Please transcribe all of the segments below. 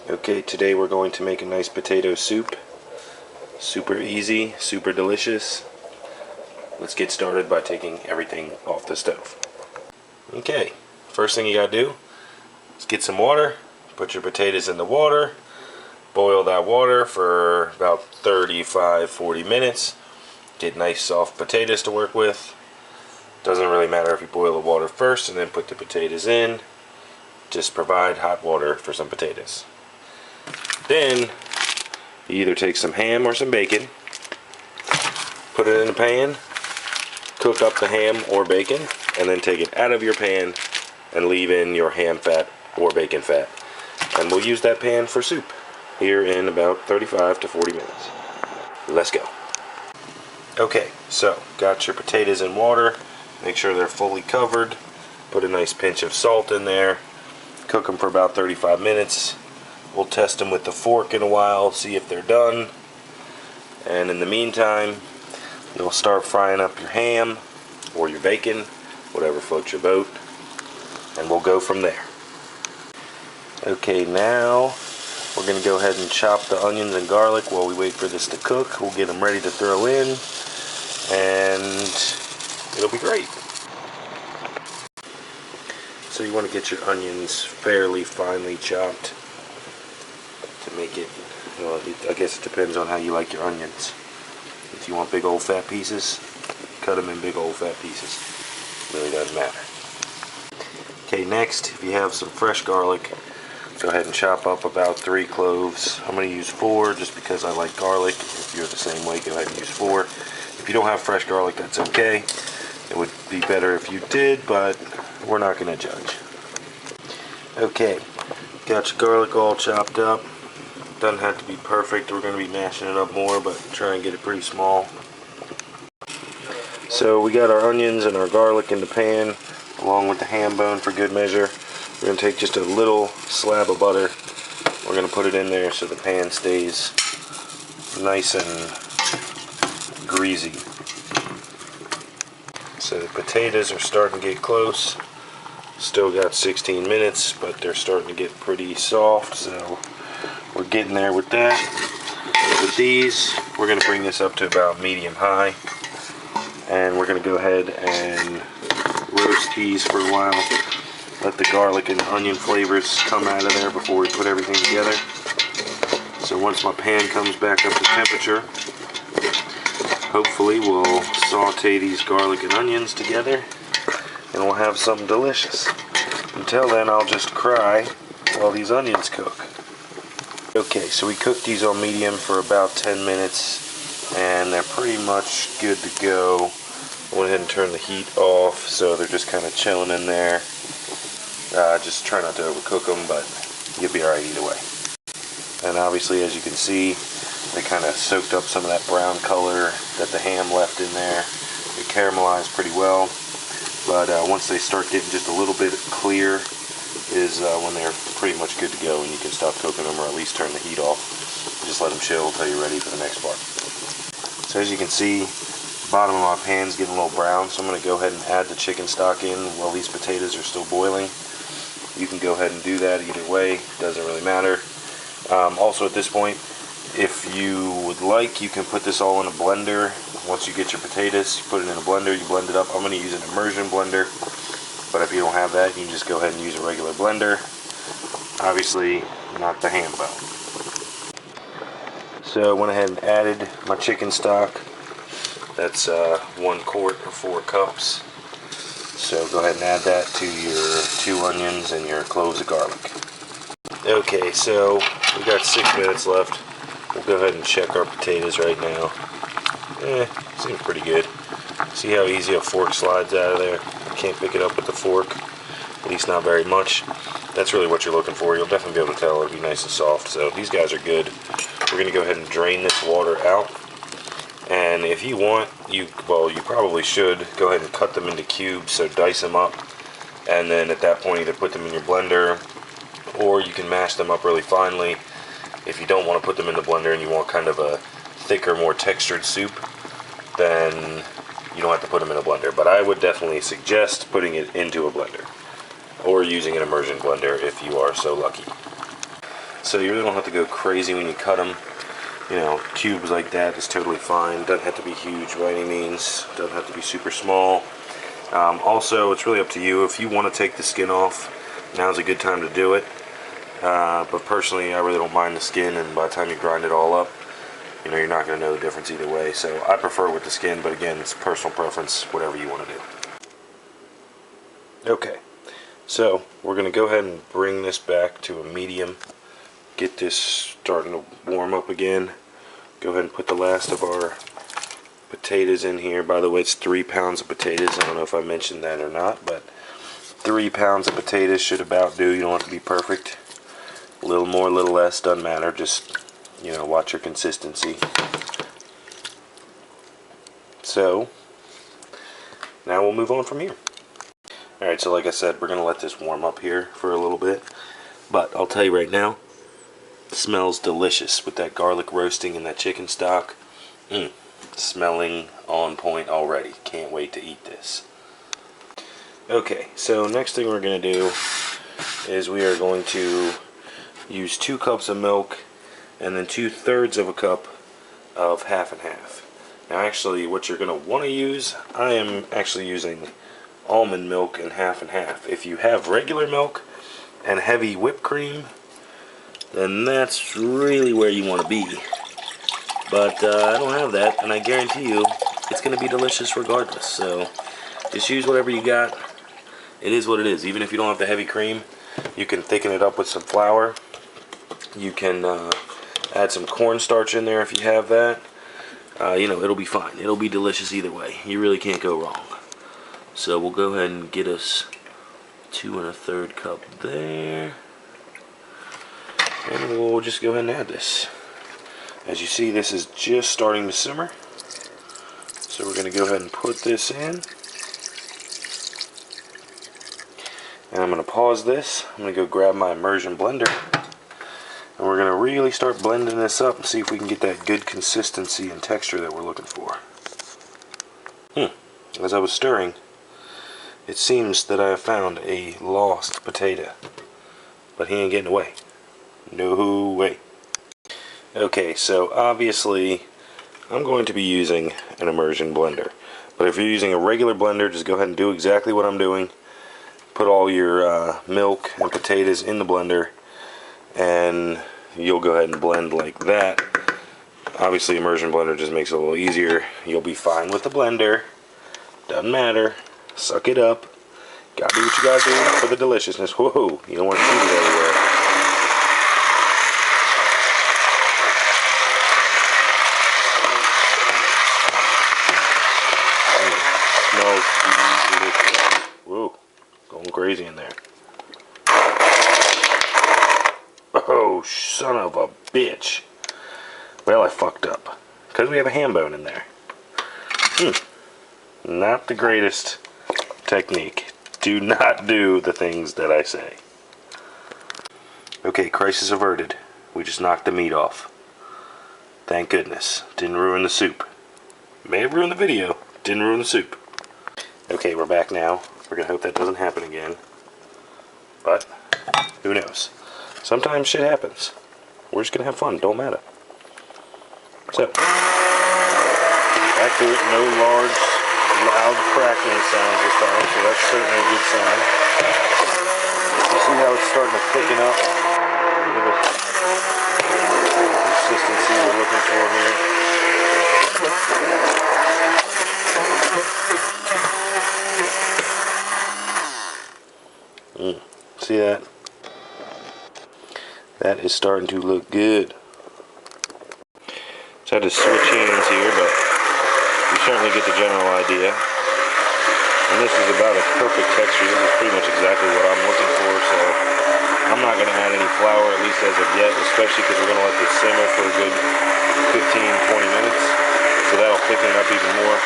Okay, today we're going to make a nice potato soup. Super easy, super delicious. Let's get started by taking everything off the stove. Okay, first thing you gotta do is get some water, put your potatoes in the water, boil that water for about 35-40 minutes. Get nice soft potatoes to work with. Doesn't really matter if you boil the water first and then put the potatoes in. Just provide hot water for some potatoes. Then you either take some ham or some bacon, put it in a pan, cook up the ham or bacon, and then take it out of your pan and leave in your ham fat or bacon fat. And we'll use that pan for soup here in about 35 to 40 minutes. Let's go. Okay, so got your potatoes in water. Make sure they're fully covered. Put a nice pinch of salt in there. Cook them for about 35 minutes. We'll test them with the fork in a while, see if they're done. And in the meantime, you'll start frying up your ham or your bacon, whatever floats your boat, and we'll go from there. Okay, now we're going to go ahead and chop the onions and garlic while we wait for this to cook. We'll get them ready to throw in, and it'll be great. So you want to get your onions fairly finely chopped to make it, well, I guess it depends on how you like your onions. If you want big old fat pieces, cut them in big old fat pieces. Really doesn't matter. Okay, next, if you have some fresh garlic, go ahead and chop up about 3 cloves. I'm going to use 4 just because I like garlic. If you're the same way, go ahead and use 4. If you don't have fresh garlic, that's okay. It would be better if you did, but we're not going to judge. Okay, got your garlic all chopped up. Doesn't have to be perfect. We're going to be mashing it up more, but try and get it pretty small. So we got our onions and our garlic in the pan, along with the ham bone for good measure. We're going to take just a little slab of butter. We're going to put it in there so the pan stays nice and greasy. So the potatoes are starting to get close. Still got 16 minutes, but they're starting to get pretty soft, so we're getting there with that. With these, we're going to bring this up to about medium-high, and we're going to go ahead and roast these for a while. Let the garlic and onion flavors come out of there before we put everything together. So once my pan comes back up to temperature, hopefully we'll saute these garlic and onions together, and we'll have something delicious. Until then, I'll just cry while these onions cook. Okay, so we cooked these on medium for about 10 minutes, and they're pretty much good to go. I went ahead and turned the heat off, so they're just kind of chilling in there. Just try not to overcook them, but you'll be alright either way. And obviously, as you can see, they kind of soaked up some of that brown color that the ham left in there. They caramelized pretty well, but once they start getting just a little bit clear is when they're pretty much good to go, and you can stop cooking them, or at least turn the heat off. Just let them chill until you're ready for the next part. So as you can see, the bottom of my pan's getting a little brown, so I'm going to go ahead and add the chicken stock in while these potatoes are still boiling. You can go ahead and do that either way, doesn't really matter. Also at this point, if you would like, you can put this all in a blender. Once you get your potatoes, you put it in a blender, you blend it up. I'm going to use an immersion blender, but if you don't have that, you can just go ahead and use a regular blender. Obviously, not the ham bone. So I went ahead and added my chicken stock. That's 1 quart or 4 cups. So go ahead and add that to your 2 onions and your cloves of garlic. Okay, so we got 6 minutes left. We'll go ahead and check our potatoes right now. Seems pretty good. See how easy a fork slides out of there? Can't pick it up with the fork, at least not very much. That's really what you're looking for. You'll definitely be able to tell it'll be nice and soft. So these guys are good. We're going to go ahead and drain this water out. And if you want, you probably should go ahead and cut them into cubes, so dice them up. And then at that point, either put them in your blender, or you can mash them up really finely. If you don't want to put them in the blender and you want kind of a thicker, more textured soup, then you don't have to put them in a blender. But I would definitely suggest putting it into a blender, or using an immersion blender if you are so lucky. so you really don't have to go crazy when you cut them. You know, cubes like that is totally fine. Doesn't have to be huge by any means. Doesn't have to be super small. Also, it's really up to you. If you want to take the skin off, now's a good time to do it. But personally, I really don't mind the skin, and by the time you grind it all up, you know, you're not going to know the difference either way. So I prefer it with the skin, but again, it's personal preference, whatever you want to do. Okay, so we're going to go ahead and bring this back to a medium. Get this starting to warm up again. Go ahead and put the last of our potatoes in here. By the way, it's 3 pounds of potatoes. I don't know if I mentioned that or not, but 3 pounds of potatoes should about do. You don't have to be perfect. A little more, a little less, doesn't matter. Just, you know, watch your consistency. So, now we'll move on from here. Alright, so like I said, we're going to let this warm up here for a little bit. But I'll tell you right now, it smells delicious with that garlic roasting and that chicken stock. Smelling on point already. Can't wait to eat this. Okay, so next thing we're going to do is we are going to use 2 cups of milk and then 2/3 of a cup of half and half. Now actually what you're going to want to use, I am actually using almond milk and half. If you have regular milk and heavy whipped cream, then that's really where you want to be. But I don't have that, and I guarantee you it's going to be delicious regardless. So just use whatever you got. It is what it is. Even if you don't have the heavy cream, you can thicken it up with some flour. You can add some cornstarch in there if you have that. You know, it'll be fine. It'll be delicious either way. You really can't go wrong. So we'll go ahead and get us 2 1/3 cup there. And we'll just go ahead and add this. As you see, this is just starting to simmer. So we're going to go ahead and put this in. And I'm going to pause this. I'm going to go grab my immersion blender. And we're going to really start blending this up and see if we can get that good consistency and texture that we're looking for. As I was stirring, it seems that I have found a lost potato. But he ain't getting away. No way. Okay, so obviously I'm going to be using an immersion blender. But if you're using a regular blender, just go ahead and do exactly what I'm doing. Put all your milk and potatoes in the blender, and you'll go ahead and blend like that. Obviously immersion blender just makes it a little easier. You'll be fine with the blender. Doesn't matter. Suck it up. Gotta do what you gotta do for the deliciousness. Whoa, you don't want to shoot it everywhere. Smells delicious. Whoa, going crazy in there. Oh, son of a bitch. Well, I fucked up. Because we have a ham bone in there. Not the greatest technique. Do not do the things that I say. Okay, crisis averted. We just knocked the meat off. Thank goodness. Didn't ruin the soup. May have ruined the video. Didn't ruin the soup. Okay, we're back now. We're gonna hope that doesn't happen again. But, who knows? Sometimes shit happens. We're just gonna have fun. Don't matter. So, back to it. No large, loud crackling sounds this time, so that's certainly a good sign. You see how it's starting to thicken up? Look at the consistency we're looking for here. See that? That is starting to look good. So I had to switch hands here, but you certainly get the general idea. And this is about a perfect texture. This is pretty much exactly what I'm looking for, so I'm not going to add any flour, at least as of yet, especially because we're going to let this simmer for a good 15-20 minutes. So that'll thicken it up even more.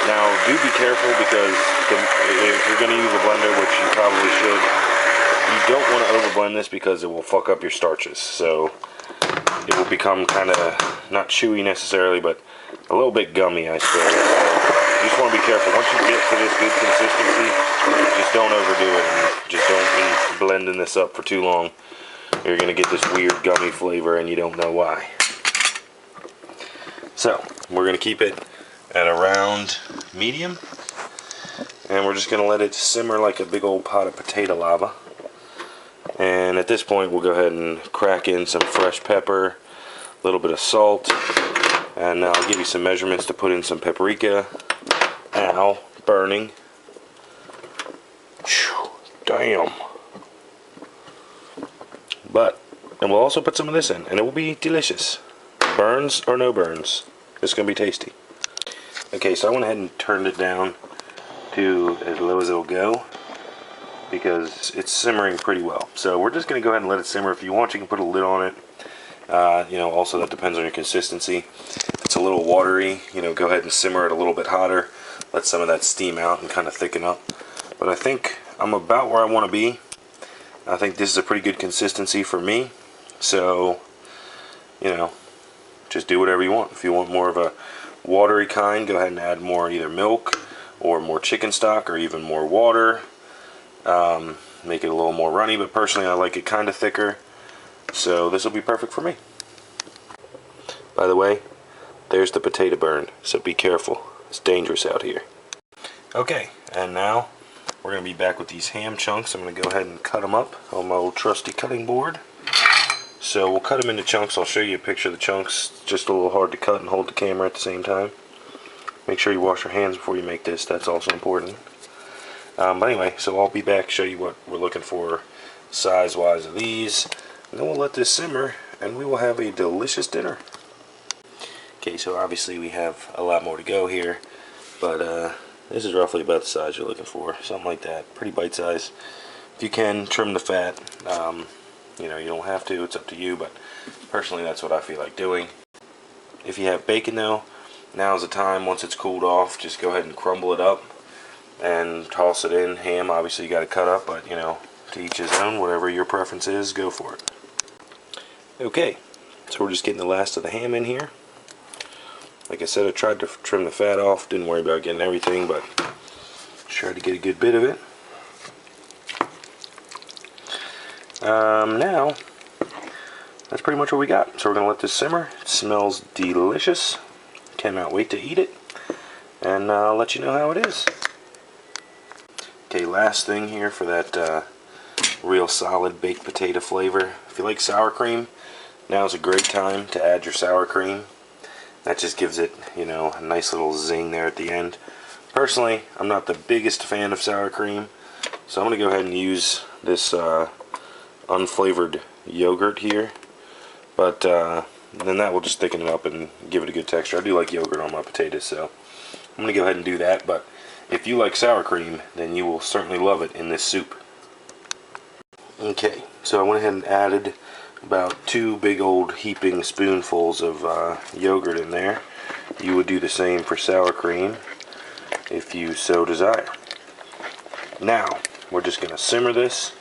Now, do be careful because if you're going to use a blender, which you probably should, you don't want to overblend this because it will fuck up your starches. So it will become kind of, not chewy necessarily, but a little bit gummy, I suppose. You just want to be careful. Once you get to this good consistency, just don't overdo it. And just don't be blending this up for too long. you're going to get this weird gummy flavor and you don't know why. So, we're going to keep it at around medium. And we're just going to let it simmer like a big old pot of potato lava. And at this point, we'll go ahead and crack in some fresh pepper, a little bit of salt, and I'll give you some measurements to put in some paprika. Ow, burning. Whew, damn. And we'll also put some of this in, and it will be delicious. Burns or no burns, it's going to be tasty. Okay, so I went ahead and turned it down to as low as it'll go because it's simmering pretty well. So we're just going to go ahead and let it simmer. If you want, you can put a lid on it. Also that depends on your consistency. If it's a little watery, go ahead and simmer it a little bit hotter. Let some of that steam out and kind of thicken up. But I think I'm about where I want to be. I think this is a pretty good consistency for me. So, just do whatever you want. If you want more of a watery kind, go ahead and add more either milk or more chicken stock or even more water. Make it a little more runny, but personally I like it kind of thicker, so this will be perfect for me. By the way, there's the potato burn, so be careful. It's dangerous out here. Okay, and now we're going to be back with these ham chunks. I'm going to go ahead and cut them up on my old trusty cutting board. So we'll cut them into chunks. I'll show you a picture of the chunks. It's just a little hard to cut and hold the camera at the same time. Make sure you wash your hands before you make this. That's also important. But anyway, so I'll be back, show you what we're looking for size-wise of these. And then we'll let this simmer, and we will have a delicious dinner. Okay, so obviously we have a lot more to go here. But this is roughly about the size you're looking for. Something like that. Pretty bite-sized. If you can, trim the fat. You don't have to. It's up to you. But personally, that's what I feel like doing. If you have bacon, though, now's the time. Once it's cooled off, just go ahead and crumble it up and toss it in. Ham, obviously, you got to cut up, but to each his own. Whatever your preference is, go for it. Okay, so we're just getting the last of the ham in here. Like I said, I tried to trim the fat off. Didn't worry about getting everything, but tried to get a good bit of it. Now, that's pretty much what we got. So we're going to let this simmer. It smells delicious. Cannot wait to eat it. And I'll let you know how it is. Okay, last thing here for that real solid baked potato flavor. If you like sour cream, now's a great time to add your sour cream. That just gives it, a nice little zing there at the end. Personally, I'm not the biggest fan of sour cream, so I'm going to go ahead and use this unflavored yogurt here. But then that will just thicken it up and give it a good texture. I do like yogurt on my potatoes, so I'm going to go ahead and do that. But if you like sour cream, then you will certainly love it in this soup. Okay, so I went ahead and added about 2 big old heaping spoonfuls of yogurt in there. You would do the same for sour cream if you so desire. Now, we're just going to simmer this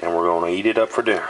and we're going to eat it up for dinner.